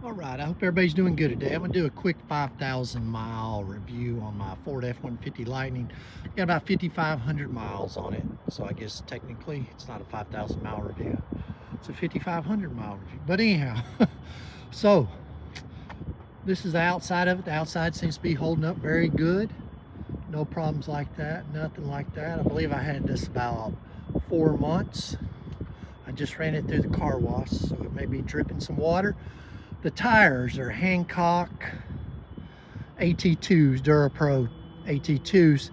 All right, I hope everybody's doing good today. I'm gonna do a quick 5,000 mile review on my Ford F-150 Lightning. Got about 5,500 miles on it, so I guess technically it's not a 5,000 mile review. It's a 5,500 mile review. But anyhow, so this is the outside of it. The outside seems to be holding up very good. No problems like that, nothing like that. I believe I had this about 4 months. I just ran it through the car wash, so it may be dripping some water. The tires are Hancock AT2s, DuraPro AT2s.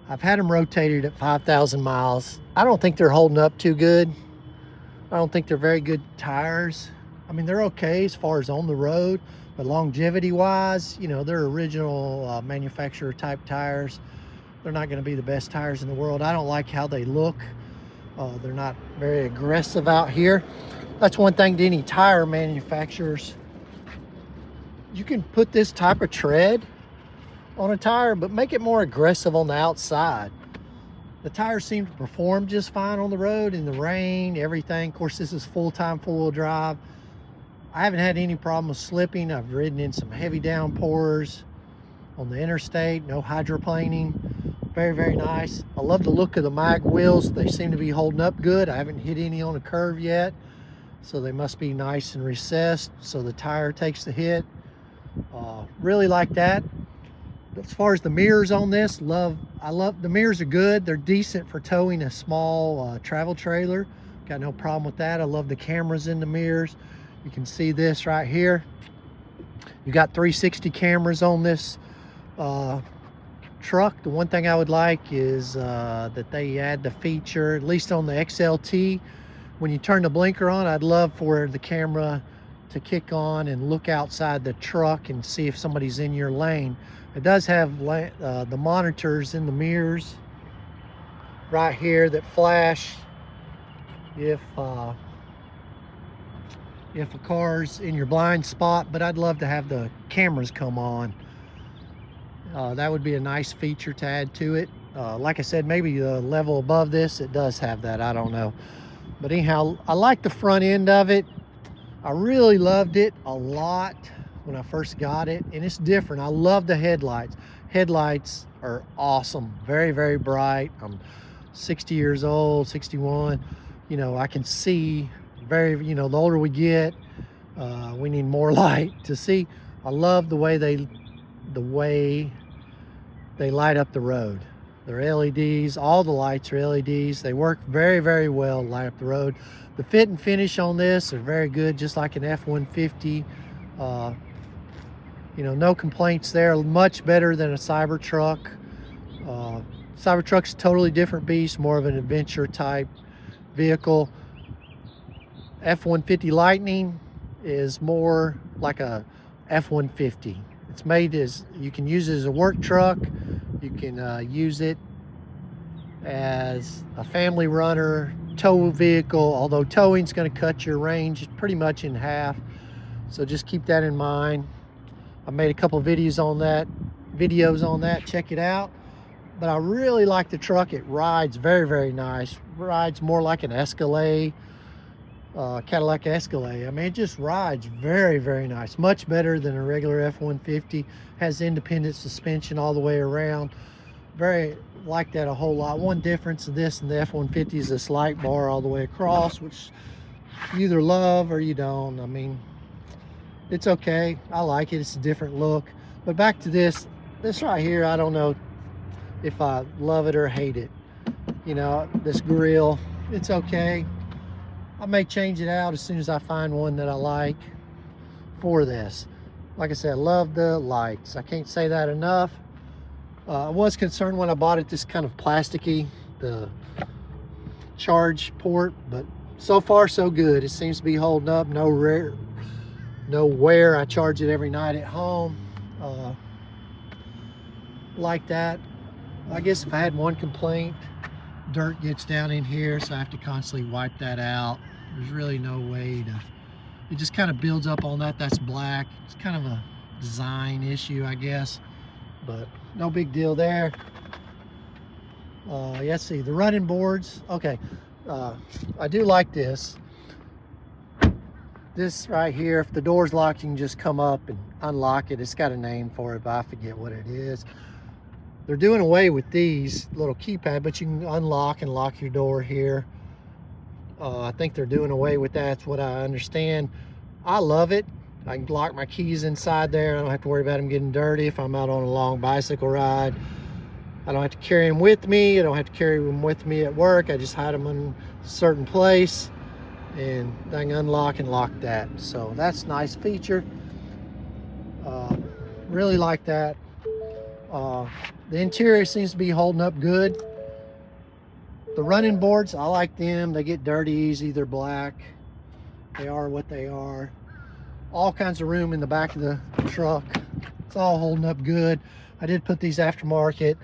I've had them rotated at 5,000 miles. I don't think they're holding up too good. I don't think they're very good tires. I mean, they're okay as far as on the road, but longevity wise, you know, they're original manufacturer type tires. They're not going to be the best tires in the world. I don't like how they look. They're not very aggressive out here. That's one thing to any tire manufacturers. You can put this type of tread on a tire, but make it more aggressive on the outside. The tires seem to perform just fine on the road, in the rain, everything. Of course, this is full-time, four-wheel drive. I haven't had any problem with slipping. I've ridden in some heavy downpours on the interstate, no hydroplaning. Very, very nice. I love the look of the mag wheels. They seem to be holding up good. I haven't hit any on a curve yet, so they must be nice and recessed so the tire takes the hit. Really like that. As far as the mirrors on this, I love the mirrors are good. They're decent for towing a small travel trailer. Got no problem with that. I love the cameras in the mirrors. You can see this right here. You got 360 cameras on this truck. The one thing I would like is that they add the feature, at least on the XLT, when you turn the blinker on, I'd love for the camera to kick on and look outside the truck and see if somebody's in your lane. It does have the monitors in the mirrors right here that flash if a car's in your blind spot, but I'd love to have the cameras come on. That would be a nice feature to add to it. Like I said, maybe the level above this, it does have that, I don't know. But anyhow, I like the front end of it. I really loved it a lot when I first got it, and it's different. I love the headlights. Headlights are awesome, very, very bright. I'm 60 years old, 61. You know, I can see very, you know, the older we get, we need more light to see. I love the way they light up the road. They're LEDs, all the lights are LEDs. They work very, very well to light up the road. The fit and finish on this are very good, just like an F-150. You know, no complaints there. Much better than a Cybertruck. Cybertruck's a totally different beast, more of an adventure type vehicle. F-150 Lightning is more like a F-150. It's made as, you can use it as a work truck. You can use it as a family runner, tow vehicle, although towing's going to cut your range pretty much in half. So just keep that in mind. I made a couple of videos on that. Check it out. But I really like the truck. It rides very, very nice. Rides more like an Escalade, Cadillac Escalade. I mean, it just rides very, very nice. Much better than a regular F-150. Has independent suspension all the way around. Very like that a whole lot. One difference in this and the F-150 is this light bar all the way across, which you either love or you don't. I mean, it's okay. I like it. It's a different look. But back to this right here, I don't know if I love it or hate it. You know, this grill, it's okay. I may change it out as soon as I find one that I like for this. Like I said, I love the lights. I can't say that enough. I was concerned when I bought it, this kind of plasticky, the charge port, but so far so good. It seems to be holding up, no wear. I charge it every night at home. Like that. I guess if I had one complaint, dirt gets down in here, so I have to constantly wipe that out. There's really no way to, it just kind of builds up on that. That's black. It's kind of a design issue, I guess, but no big deal there. Let's see, the running boards. Okay, I do like this. This right here, if the door's locked, you can just come up and unlock it. It's got a name for it, but I forget what it is. They're doing away with these little keypad, but you can unlock and lock your door here. I think they're doing away with that. That's what I understand. I love it. I can lock my keys inside there. I don't have to worry about them getting dirty if I'm out on a long bicycle ride. I don't have to carry them with me. I don't have to carry them with me at work. I just hide them in a certain place and I can unlock and lock that. So that's a nice feature. Really like that. The interior seems to be holding up good. The running boards, I like them. They get dirty easy. They're black. They are what they are. All kinds of room in the back of the truck. It's all holding up good. I did put these aftermarket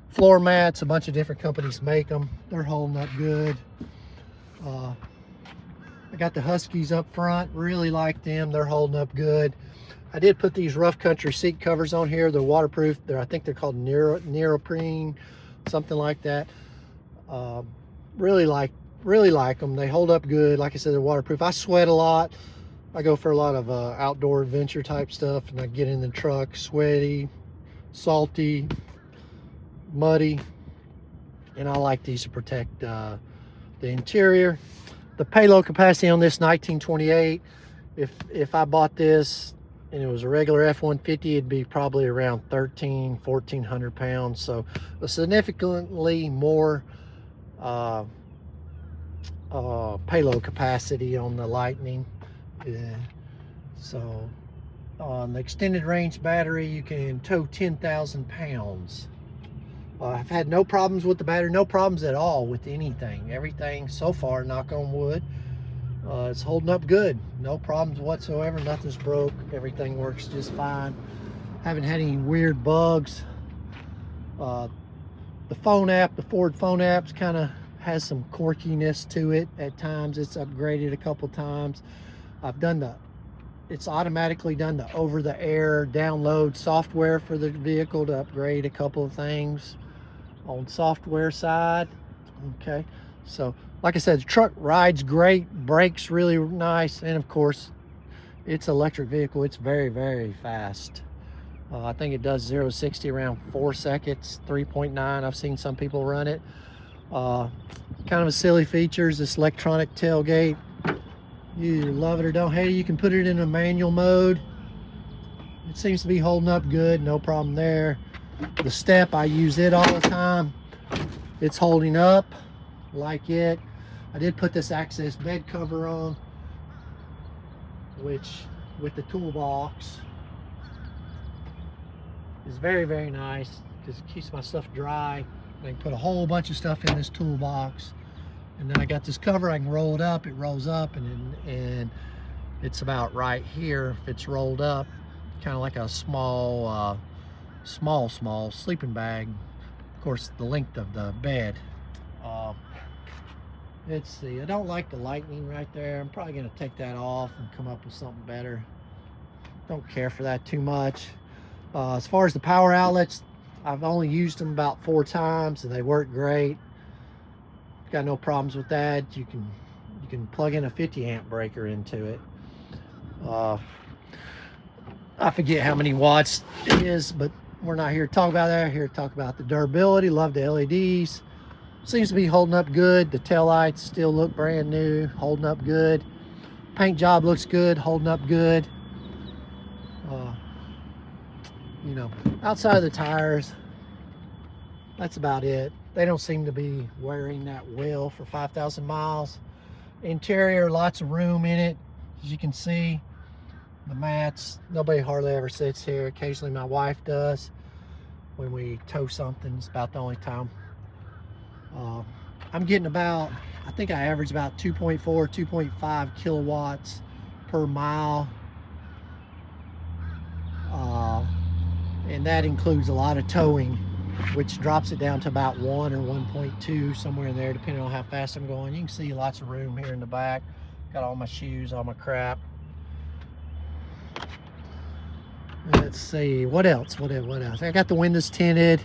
floor mats. A bunch of different companies make them. They're holding up good. I got the Huskies up front. Really like them. They're holding up good. I did put these rough country seat covers on here. They're waterproof. I think they're called neoprene, something like that. Really like them. They hold up good. Like I said, they're waterproof. I sweat a lot. I go for a lot of outdoor adventure type stuff, and I get in the truck sweaty, salty, muddy, and I like these to protect the interior. The payload capacity on this 1928. If I bought this and it was a regular F-150, it'd be probably around 1,400 pounds. So a significantly more payload capacity on the Lightning. So on the extended range battery, you can tow 10,000 pounds. I've had no problems with the battery, no problems at all with anything. Everything so far, knock on wood, it's holding up good. No problems whatsoever. Nothing's broke. Everything works just fine. Haven't had any weird bugs. The phone app, the Ford phone apps, kind of has some quirkiness to it at times. It's upgraded a couple times. It's automatically done the over-the-air download software for the vehicle to upgrade a couple of things on software side. Okay, so like I said, the truck rides great, brakes really nice, and of course, it's an electric vehicle. It's very, very fast. I think it does 0 to 60 around 4 seconds, 3.9. I've seen some people run it. Kind of a silly feature is this electronic tailgate. You either love it or don't hate it. You can put it in a manual mode. It seems to be holding up good, no problem there. The step, I use it all the time. It's holding up, like it. I did put this access bed cover on, which with the toolbox is very, very nice because it keeps my stuff dry. I can put a whole bunch of stuff in this toolbox. And then I got this cover, I can roll it up, it rolls up, and it's about right here if it's rolled up, kind of like a small sleeping bag. Of course, the length of the bed. Let's see, I don't like the Lightning right there. I'm probably gonna take that off and come up with something better. Don't care for that too much. As far as the power outlets, I've only used them about 4 times and they work great. Got no problems with that. You can plug in a 50 amp breaker into it. I forget how many watts it is, but we're not here to talk about that. We're here to talk about the durability. Love the LEDs. Seems to be holding up good. The taillights still look brand new, holding up good. Paint job looks good, holding up good. You know, outside of the tires, that's about it. They don't seem to be wearing that well for 5,000 miles. Interior, lots of room in it. As you can see, the mats, nobody hardly ever sits here. Occasionally my wife does. When we tow something, it's about the only time. I'm getting about, I think I average about 2.4, 2.5 kilowatts per mile. And that includes a lot of towing, which drops it down to about 1 or 1.2, somewhere in there, depending on how fast I'm going. You can see lots of room here in the back. Got all my shoes, all my crap. Let's see, what else? What else? I got the windows tinted.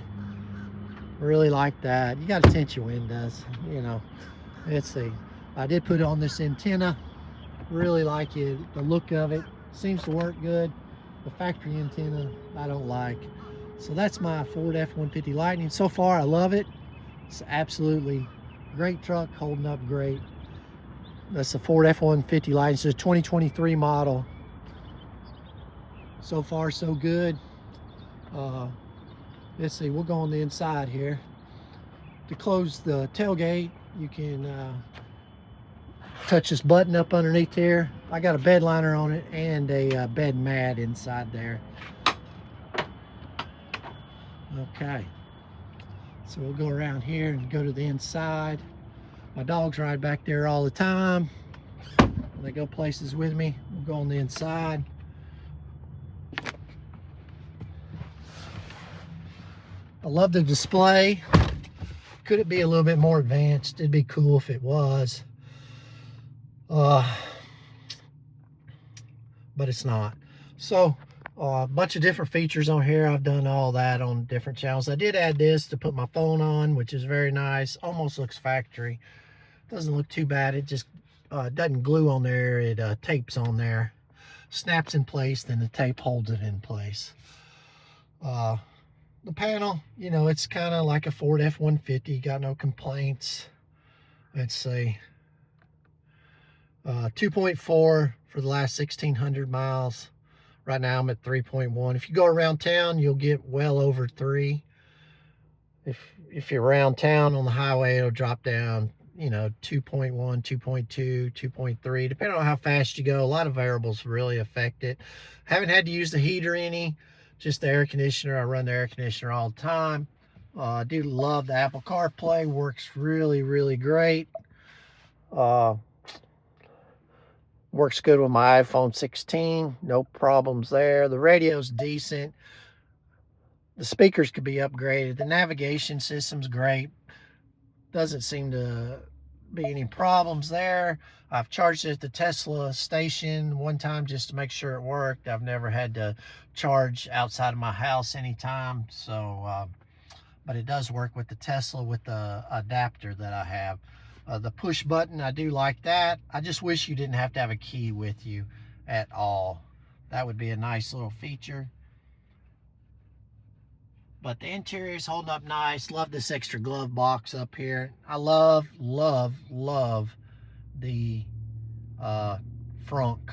Really like that. You got to tint your windows, you know. Let's see. I did put on this antenna, Really like it. The look of it seems to work good. The factory antenna I don't like. So that's my Ford F-150 Lightning. So far I love it. It's absolutely great truck, holding up great. That's the Ford F-150 Lightning. It's a 2023 model. So far so good. Let's see, we'll go on the inside here. To close the tailgate, you can touch this button up underneath there. I got a bed liner on it and a bed mat inside there. Okay, so we'll go around here and go to the inside. My dogs ride back there all the time. They go places with me. We'll go on the inside. I love the display. Could it be a little bit more advanced? It'd be cool if it was. But it's not. So a bunch of different features on here. I've done all that on different channels. I did add this to put my phone on, which is very nice. Almost looks factory. Doesn't look too bad. It just doesn't glue on there. It tapes on there. Snaps in place, then the tape holds it in place. The panel, you know, it's kind of like a Ford F-150. Got no complaints. Let's see. 2.4 for the last 1,600 miles. Right now I'm at 3.1. If you go around town, you'll get well over 3. If you're around town on the highway, it'll drop down, you know, 2.1, 2.2, 2.3, depending on how fast you go. A lot of variables really affect it. Haven't had to use the heater any, just the air conditioner. I run the air conditioner all the time. I do love the Apple CarPlay. Works really, really great. Works good with my iPhone 16. No problems there. The radio's decent. The speakers could be upgraded. The navigation system's great. Doesn't seem to be any problems there. I've charged it at the Tesla station one time just to make sure it worked. I've never had to charge outside of my house anytime. So, but it does work with the Tesla with the adapter that I have. The push button, I do like that. I just wish you didn't have to have a key with you at all. That would be a nice little feature. But the interior is holding up nice. Love this extra glove box up here. I love, love, love the frunk.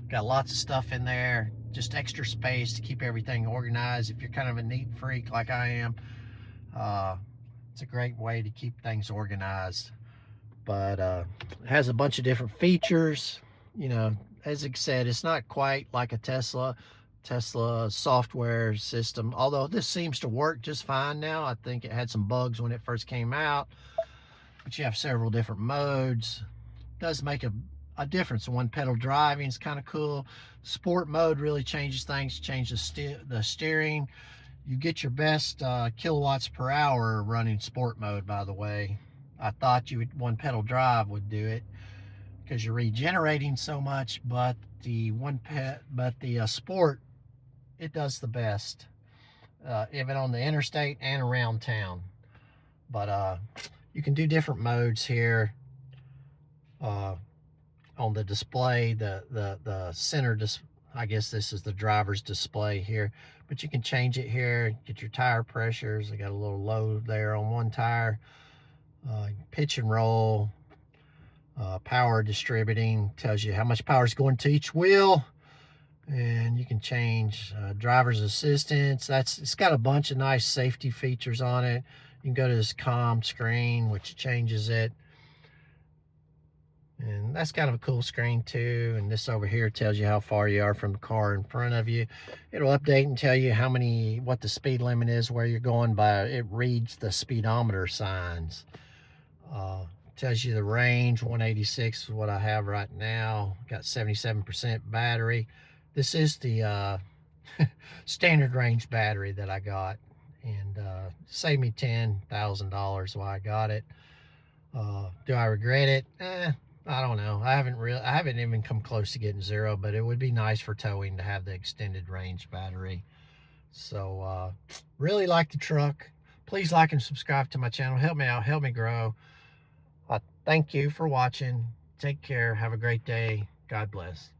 Got lots of stuff in there. Just extra space to keep everything organized. If you're kind of a neat freak like I am, it's a great way to keep things organized. But it has a bunch of different features. You know, as I said, it's not quite like a Tesla software system, although this seems to work just fine now. I think it had some bugs when it first came out, but you have several different modes. It does make a difference. One pedal driving is kind of cool. Sport mode really changes things. Change the steering. You get your best kilowatts per hour running sport mode, by the way. I thought one pedal drive would do it because you're regenerating so much, but the sport, it does the best, even on the interstate and around town. But you can do different modes here on the display. The center, I guess this is the driver's display here, but you can change it here. Get your tire pressures. I got a little low there on one tire. Pitch and roll, power distributing, tells you how much power is going to each wheel, and you can change driver's assistance. It's got a bunch of nice safety features on it. You can go to this calm screen, which changes it, and that's kind of a cool screen too. And this over here tells you how far you are from the car in front of you. It'll update and tell you what the speed limit is, where you're going by. It reads the speedometer signs. Tells you the range. 186 is what I have right now. Got 77% battery. This is the standard range battery that I got, and saved me $10,000 while I got it. Do I regret it? I don't know. I haven't even come close to getting zero, but it would be nice for towing to have the extended range battery. So really like the truck. Please like and subscribe to my channel. Help me out, help me grow. Thank you for watching. Take care. Have a great day. God bless.